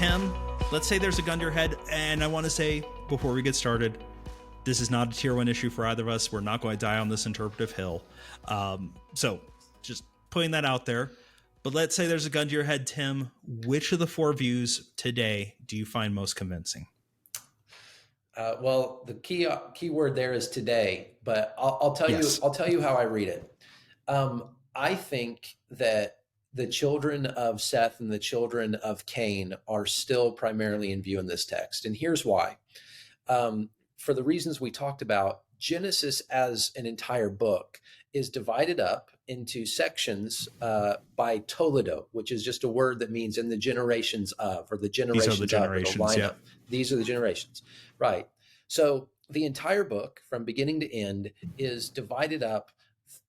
Tim, let's say there's a gun to your head, and I want to say, before we get started, this is not a tier 1 issue for either of us. We're not going to die on this interpretive hill. So just putting that out there. But let's say there's a gun to your head, Tim. Which of the 4 views today do you find most convincing? Well, the key word there is today, but I'll tell you how I read it. I think that the children of Seth and the children of Cain are still primarily in view in this text. And here's why. For the reasons we talked about, Genesis as an entire book is divided up into sections by Toledo, which is just a word that means in the generations of, or the generations These are the generations, of, These are the generations, right? So the entire book from beginning to end is divided up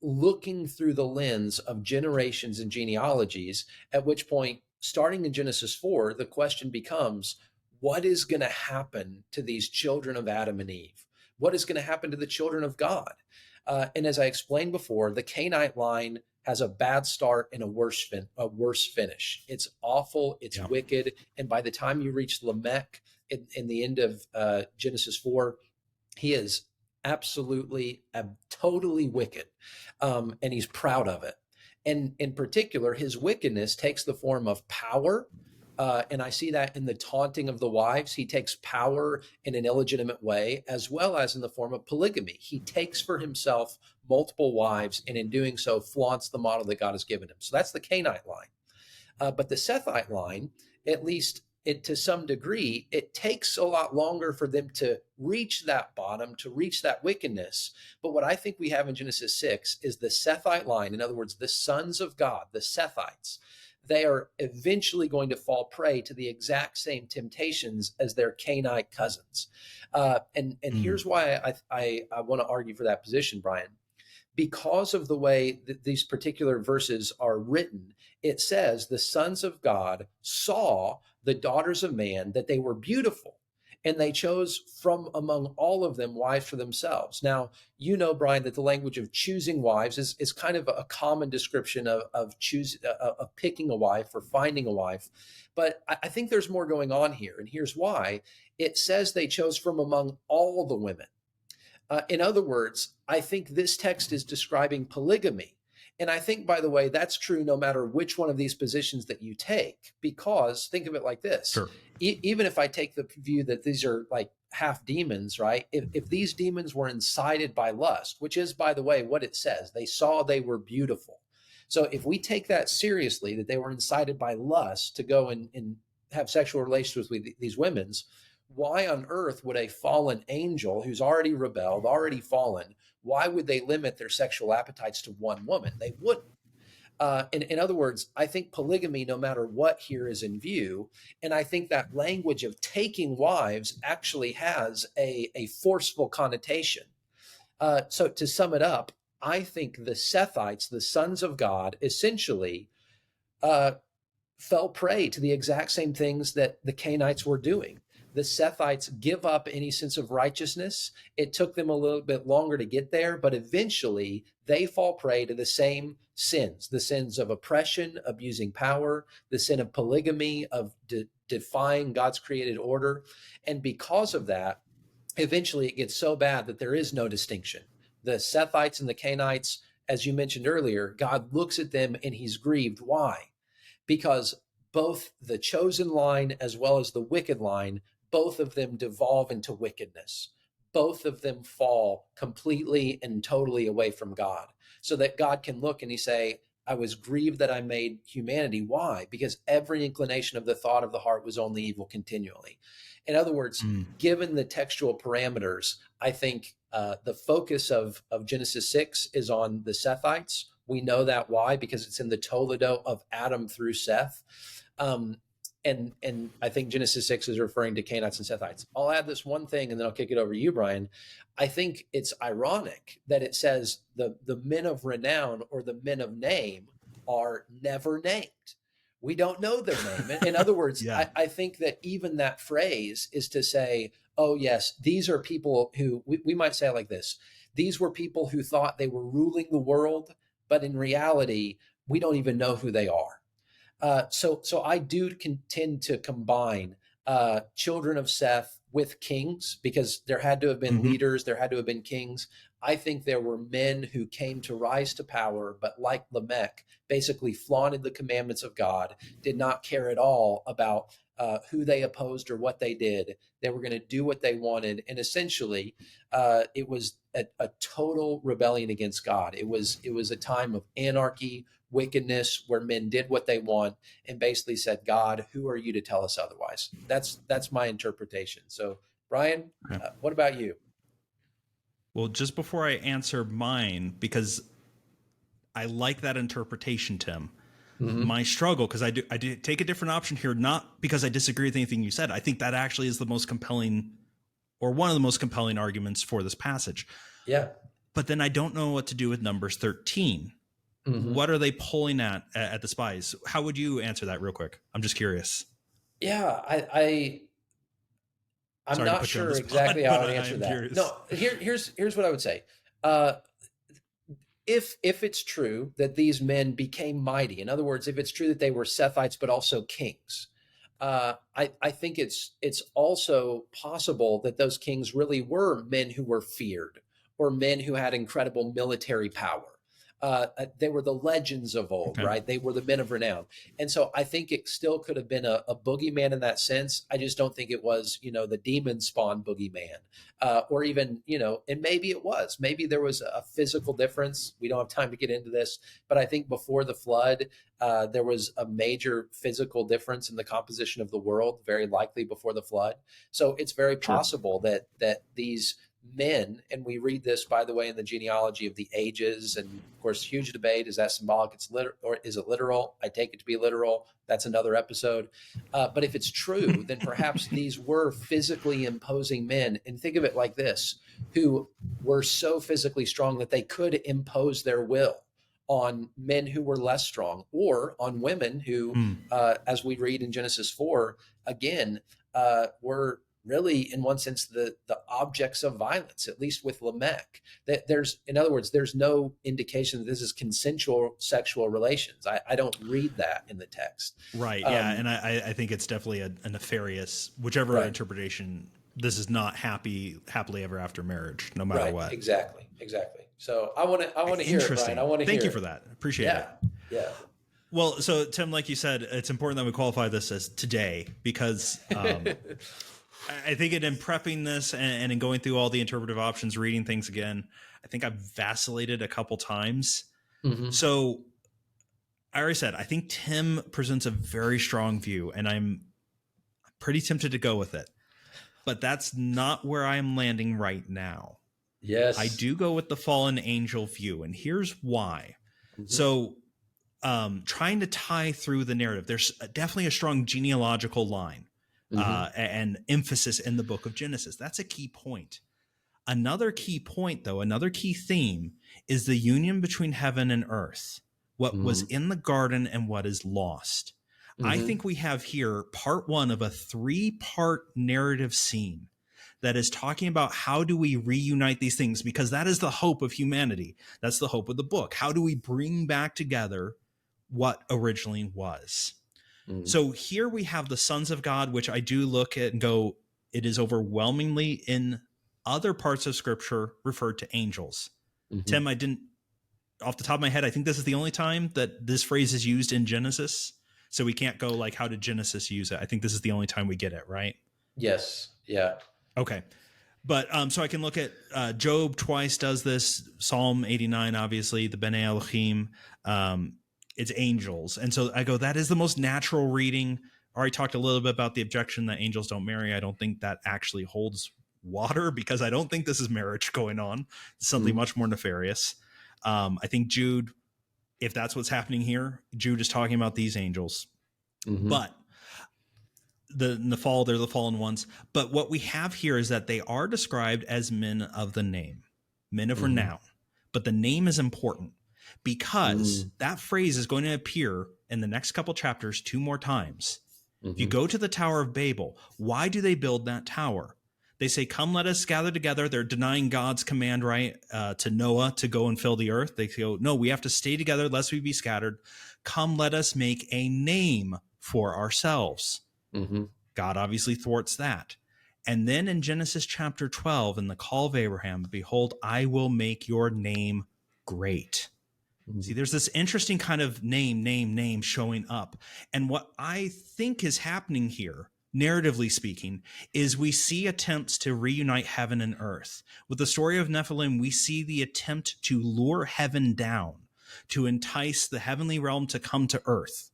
looking through the lens of generations and genealogies, at which point, starting in Genesis 4, the question becomes, what is going to happen to these children of Adam and Eve? What is going to happen to the children of God? And as I explained before, the Cainite line has a bad start and a worse finish. It's awful. It's wicked. And by the time you reach Lamech in the end of Genesis 4, he is absolutely, totally wicked. And he's proud of it. And in particular, his wickedness takes the form of power. And I see that in the taunting of the wives. He takes power in an illegitimate way, as well as in the form of polygamy. He takes for himself multiple wives, and in doing so, flaunts the model that God has given him. So that's the Cainite line. But the Sethite line, at least to some degree, it takes a lot longer for them to reach that bottom, to reach that wickedness. But what I think we have in Genesis 6 is the Sethite line. In other words, the sons of God, the Sethites. They are eventually going to fall prey to the exact same temptations as their Cainite cousins. And here's why I want to argue for that position, Brian. Because of the way that these particular verses are written, it says the sons of God saw the daughters of man, that they were beautiful, and they chose from among all of them wives for themselves. Now, you know, Brian, that the language of choosing wives is kind of a common description of picking a wife or finding a wife. But I think there's more going on here. And here's why. It says they chose from among all the women. In other words, I think this text is describing polygamy. And I think, by the way, that's true no matter which one of these positions that you take, because think of it like this. Sure. Even if I take the view that these are like half demons, right? If these demons were incited by lust, which is, by the way, what it says, they saw they were beautiful. So if we take that seriously, that they were incited by lust to go and have sexual relations with these women's, why on earth would a fallen angel who's already rebelled, already fallen, why would they limit their sexual appetites to one woman? They wouldn't. In other words, I think polygamy, no matter what here is in view, and I think that language of taking wives actually has a forceful connotation. So to sum it up, I think the Sethites, the sons of God, essentially fell prey to the exact same things that the Cainites were doing. The Sethites give up any sense of righteousness. It took them a little bit longer to get there, but eventually they fall prey to the same sins, the sins of oppression, abusing power, the sin of polygamy, of defying God's created order. And because of that, eventually it gets so bad that there is no distinction. The Sethites and the Cainites, as you mentioned earlier, God looks at them and he's grieved. Why? Because both the chosen line as well as the wicked line, both of them devolve into wickedness. Both of them fall completely and totally away from God, so that God can look and he say, I was grieved that I made humanity. Why? Because every inclination of the thought of the heart was only evil continually. In other words, given the textual parameters, I think the focus of Genesis 6 is on the Sethites. We know that why, because it's in the Toledo of Adam through Seth. And I think Genesis 6 is referring to Cainites and Sethites. I'll add this one thing and then I'll kick it over to you, Brian. I think it's ironic that it says the men of renown or the men of name are never named. We don't know their name. In other words, I think that even that phrase is to say, oh, yes, these are people who, we might say it like this. These were people who thought they were ruling the world, but in reality, we don't even know who they are. So I do tend to combine children of Seth with kings, because there had to have been Mm-hmm. leaders, there had to have been kings. I think there were men who came to rise to power, but like Lamech, basically flaunted the commandments of God, did not care at all about who they opposed or what they did. They were going to do what they wanted, and essentially, it was a total rebellion against God. It was a time of anarchy, wickedness, where men did what they want and basically said, God, who are you to tell us otherwise? That's my interpretation. So, Brian, Okay. what about you? Well, just before I answer mine, because I like that interpretation, Tim. Mm-hmm. My struggle, because I do take a different option here, not because I disagree with anything you said. I think that actually is the most compelling, or one of the most compelling arguments for this passage. Yeah. But then I don't know what to do with Numbers 13. Mm-hmm. What are they pulling at the spies? How would you answer that real quick? I'm just curious. Yeah, I'm Sorry to not put you on the sure spot, exactly how but I'd I answer am that. curious. No, here's what I would say. Uh, if it's true that these men became mighty, in other words, if it's true that they were Sethites but also kings, I think it's also possible that those kings really were men who were feared, or men who had incredible military power. They were the legends of old, Okay. right? They were the men of renown. And so I think it still could have been a boogeyman in that sense. I just don't think it was, the demon spawn boogeyman, or even, and maybe it was. Maybe there was a physical difference. We don't have time to get into this, but I think before the flood, there was a major physical difference in the composition of the world, very likely before the flood. So it's very Sure. possible that these men, and we read this, by the way, in the genealogy of the ages, and of course, huge debate: is that symbolic? It's literal, or is it literal? I take it to be literal. That's another episode. But if it's true, then perhaps these were physically imposing men, and think of it like this: who were so physically strong that they could impose their will on men who were less strong, or on women who, Hmm. as we read in Genesis 4, again, were really, in one sense, the objects of violence, at least with Lamech. That in other words, there's no indication that this is consensual sexual relations. I don't read that in the text. Right. Yeah. And I think it's definitely a nefarious, whichever Right. interpretation. This is not happily ever after marriage, no matter Right. what. Exactly. So I want to hear it, Brian. I want to hear Thank you it. for that. Appreciate it. Yeah. Well, so Tim, like you said, it's important that we qualify this as today, because I think in prepping this and in going through all the interpretive options, reading things again, I think I've vacillated a couple times. Mm-hmm. So I already said, I think Tim presents a very strong view, and I'm pretty tempted to go with it. But that's not where I'm landing right now. Yes. I do go with the fallen angel view, and here's why. Mm-hmm. So trying to tie through the narrative, there's definitely a strong genealogical line. And emphasis in the book of Genesis. That's a key point. Another key point, though, another key theme is the union between heaven and earth, what was in the garden and what is lost. I think we have here part one of a 3-part narrative scene that is talking about how do we reunite these things, because that is the hope of humanity. That's the hope of the book. How do we bring back together what originally was? So here we have the sons of God, which I do look at and go, it is overwhelmingly in other parts of scripture referred to angels. Tim, I didn't, off the top of my head, I think this is the only time that this phrase is used in Genesis. So we can't go like, how did Genesis use it? I think this is the only time we get it, right? Yes. Yeah. Okay. But so I can look at Job twice does this, Psalm 89, obviously, the Bene Elohim, it's angels. And so I go, that is the most natural reading. I already talked a little bit about the objection that angels don't marry. I don't think that actually holds water, because I don't think this is marriage going on. It's something much more nefarious. I think Jude, if that's what's happening here, Jude is talking about these angels. But in the fall, they're the fallen ones. But what we have here is that they are described as men of the name, men of renown. But the name is important, because that phrase is going to appear in the next couple chapters 2 more times. If you go to the Tower of Babel, why do they build that tower? They say, come, let us gather together. They're denying God's command, right, to Noah to go and fill the earth. They go, no, we have to stay together lest we be scattered. Come, let us make a name for ourselves. Mm-hmm. God obviously thwarts that. And then in Genesis chapter 12, in the call of Abraham, behold, I will make your name great. Mm-hmm. See, there's this interesting kind of name showing up. And what I think is happening here, narratively speaking, is we see attempts to reunite heaven and earth. With the story of Nephilim, we see the attempt to lure heaven down, to entice the heavenly realm to come to earth.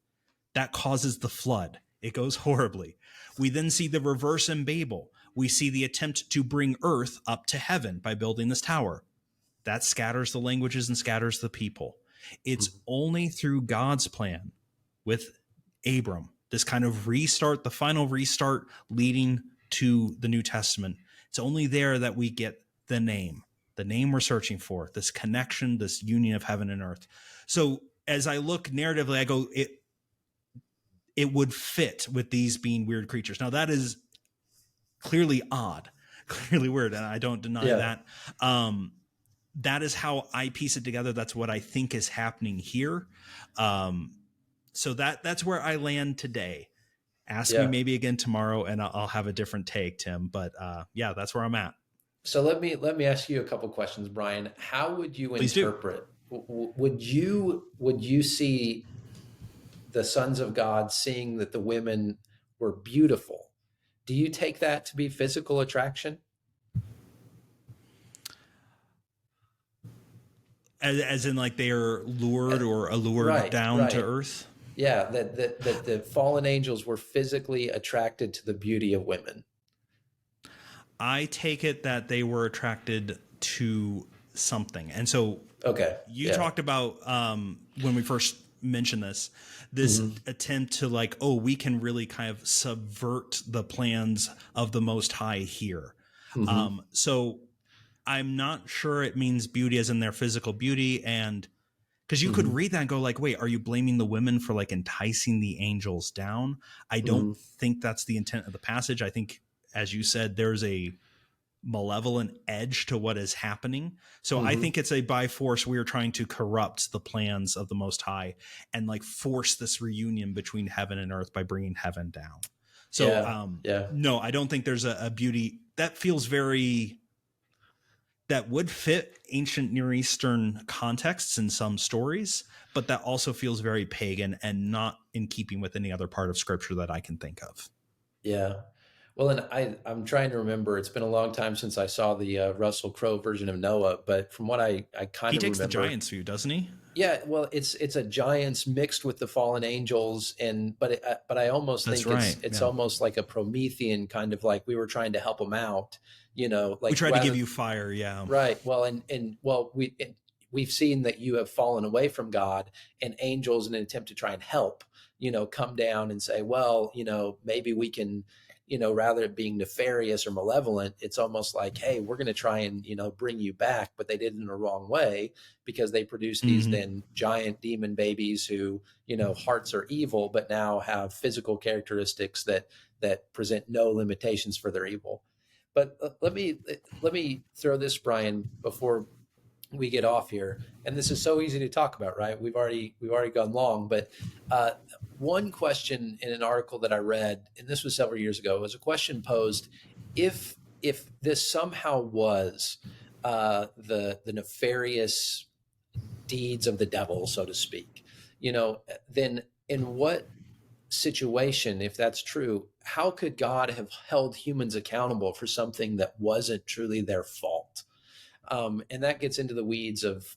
That causes the flood. It goes horribly. We then see the reverse in Babel. We see the attempt to bring earth up to heaven by building this tower. That scatters the languages and scatters the people. It's only through God's plan with Abram, this kind of restart, the final restart leading to the New Testament. It's only there that we get the name we're searching for, this connection, this union of heaven and earth. So as I look narratively, I go, it would fit with these being weird creatures. Now that is clearly odd, clearly weird, and I don't deny that. That is how I piece it together. That's what I think is happening here. So that's where I land today. Ask me maybe again tomorrow, and I'll have a different take, Tim. But that's where I'm at. So let me ask you a couple questions, Brian. How would you interpret? Would you see the sons of God seeing that the women were beautiful? Do you take that to be physical attraction? As in, like, they are lured or allured down to earth? Yeah, that the fallen angels were physically attracted to the beauty of women. I take it that they were attracted to something. And so you talked about when we first mentioned this attempt to, like, we can really kind of subvert the plans of the Most High here. So I'm not sure it means beauty as in their physical beauty. And because you could read that and go, like, wait, are you blaming the women for, like, enticing the angels down? I don't think that's the intent of the passage. I think, as you said, there's a malevolent edge to what is happening. So I think it's a by force. We are trying to corrupt the plans of the Most High and, like, force this reunion between heaven and earth by bringing heaven down. So no, I don't think there's a beauty that feels very... that would fit ancient Near Eastern contexts in some stories, but that also feels very pagan and not in keeping with any other part of scripture that I can think of. Yeah. Well, and I'm trying to remember, it's been a long time since I saw the Russell Crowe version of Noah, but from what I kind of remember. He takes the giant's view, doesn't he? Yeah, well, it's a giants mixed with the fallen angels, but I almost think it's almost like a Promethean kind of, like, we were trying to help them out, like we tried to give you fire, right. Well, we've seen that you have fallen away from God, and angels, in an attempt to try and help, come down and say, well, maybe we can. Rather than being nefarious or malevolent, it's almost like, hey, we're going to try and, bring you back, but they did it in a wrong way because they produced these then giant demon babies who, hearts are evil, but now have physical characteristics that present no limitations for their evil. But let me throw this, Brian, before we get off here. And this is so easy to talk about, right? We've already gone long, but one question in an article that I read, and this was several years ago, was a question posed: if this somehow was the nefarious deeds of the devil, so to speak, then in what situation, if that's true, how could God have held humans accountable for something that wasn't truly their fault? And that gets into the weeds of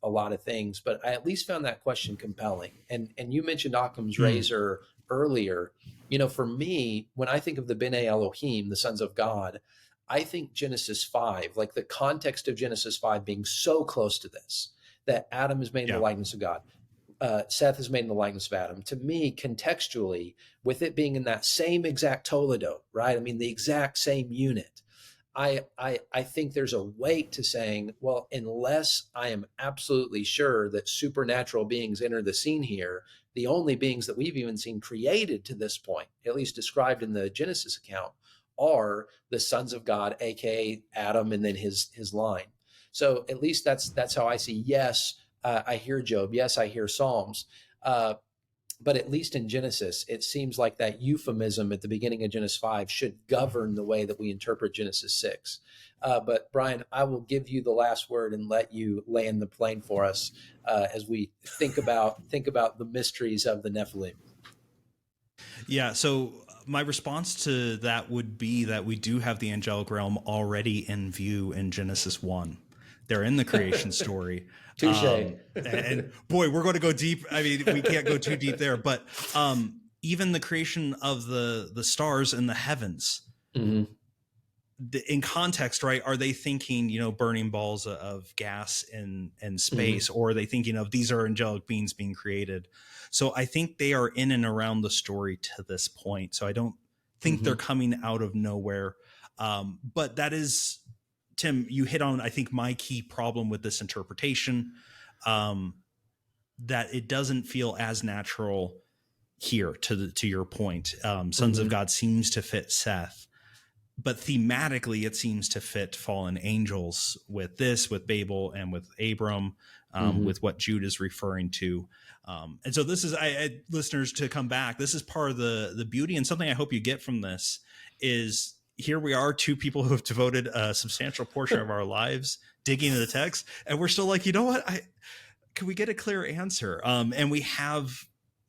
a lot of things, but I at least found that question compelling. And you mentioned Occam's razor earlier. For me, when I think of the B'nai Elohim, the sons of God, I think Genesis 5, like the context of Genesis 5 being so close to this, that Adam is made in the likeness of God. Seth is made in the likeness of Adam. To me, contextually, with it being in that same exact toledot, right? I mean, the exact same unit. I think there's a weight to saying, well, unless I am absolutely sure that supernatural beings enter the scene here, the only beings that we've even seen created to this point, at least described in the Genesis account, are the sons of God, aka Adam, and then his line. So at least that's how I see. Yes, I hear Job. Yes, I hear Psalms. But at least in Genesis, it seems like that euphemism at the beginning of Genesis 5 should govern the way that we interpret Genesis 6. But Brian, I will give you the last word and let you land the plane for us as we think about the mysteries of the Nephilim. Yeah, so my response to that would be that we do have the angelic realm already in view in Genesis 1. They're in the creation story. Touche. And boy, we're going to go deep. I mean, we can't go too deep there, but even the creation of the stars in the heavens, Mm-hmm. In context, right? Are they thinking, burning balls of gas in space, or are they thinking of these are angelic beings being created? So I think they are in and around the story to this point. So I don't think they're coming out of nowhere. But that is, Tim, you hit on, I think, my key problem with this interpretation, that it doesn't feel as natural here to your point. Sons of God seems to fit Seth, but thematically it seems to fit fallen angels with Babel and with Abram, with what Jude is referring to. And so this is, listeners, to come back, this is part of the beauty, and something I hope you get from this is, here we are, two people who have devoted a substantial portion of our lives digging into the text, and we're still like, you know what? Can we get a clear answer? And we have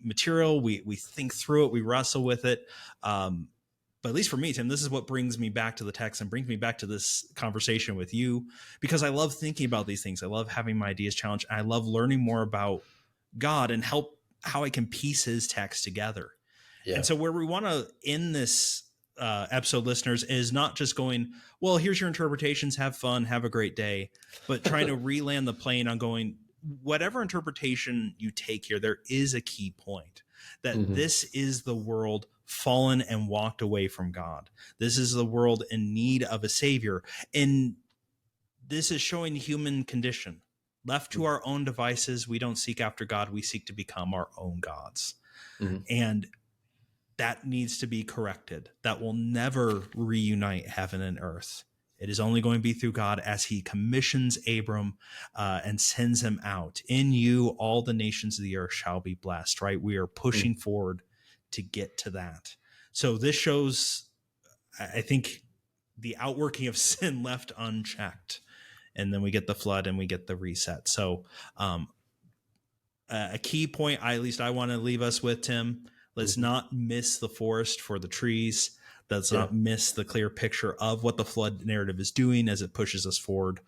material, we think through it, we wrestle with it. But at least for me, Tim, this is what brings me back to the text and brings me back to this conversation with you, because I love thinking about these things. I love having my ideas challenged. I love learning more about God and how I can piece his text together. Yeah. And so where we want to end this episode, listeners, is not just going, well, here's your interpretations, have fun, have a great day, but trying to re-land the plane on going, whatever interpretation you take here, there is a key point that this is the world fallen and walked away from God. This is the world in need of a savior. And this is showing human condition. Left to our own devices, we don't seek after God, we seek to become our own gods. And that needs to be corrected. That will never reunite heaven and earth. It is only going to be through God as he commissions Abram and sends him out. In you, all the nations of the earth shall be blessed, right? We are pushing forward to get to that. So this shows, I think, the outworking of sin left unchecked. And then we get the flood and we get the reset. So a key point, at least I want to leave us with, Tim, let's not miss the forest for the trees. Let's not miss the clear picture of what the flood narrative is doing as it pushes us forward.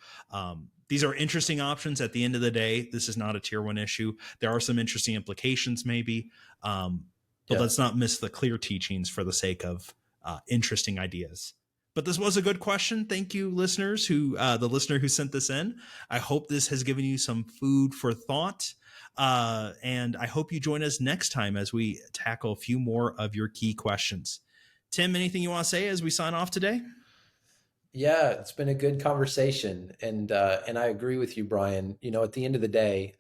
These are interesting options. At the end of the day, this is not a tier 1 issue. There are some interesting implications maybe, but let's not miss the clear teachings for the sake of interesting ideas. But this was a good question. Thank you, listeners, the listener who sent this in. I hope this has given you some food for thought. And I hope you join us next time as we tackle a few more of your key questions. Tim, anything you want to say as we sign off today? Yeah, it's been a good conversation. And I agree with you, Brian. At the end of the day,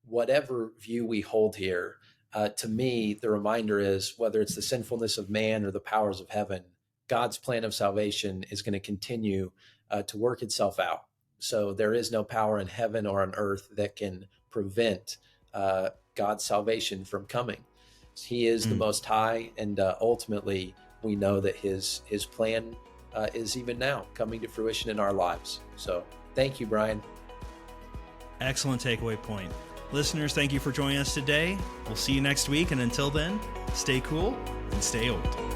whatever view we hold here, to me, the reminder is, whether it's the sinfulness of man or the powers of heaven, God's plan of salvation is going to continue to work itself out. So there is no power in heaven or on earth that can prevent God's salvation from coming. He is the Most High, and ultimately we know that his plan is even now coming to fruition in our lives. So thank you, Brian. Excellent takeaway point. Listeners, thank you for joining us today. We'll see you next week, and until then, stay cool and stay old.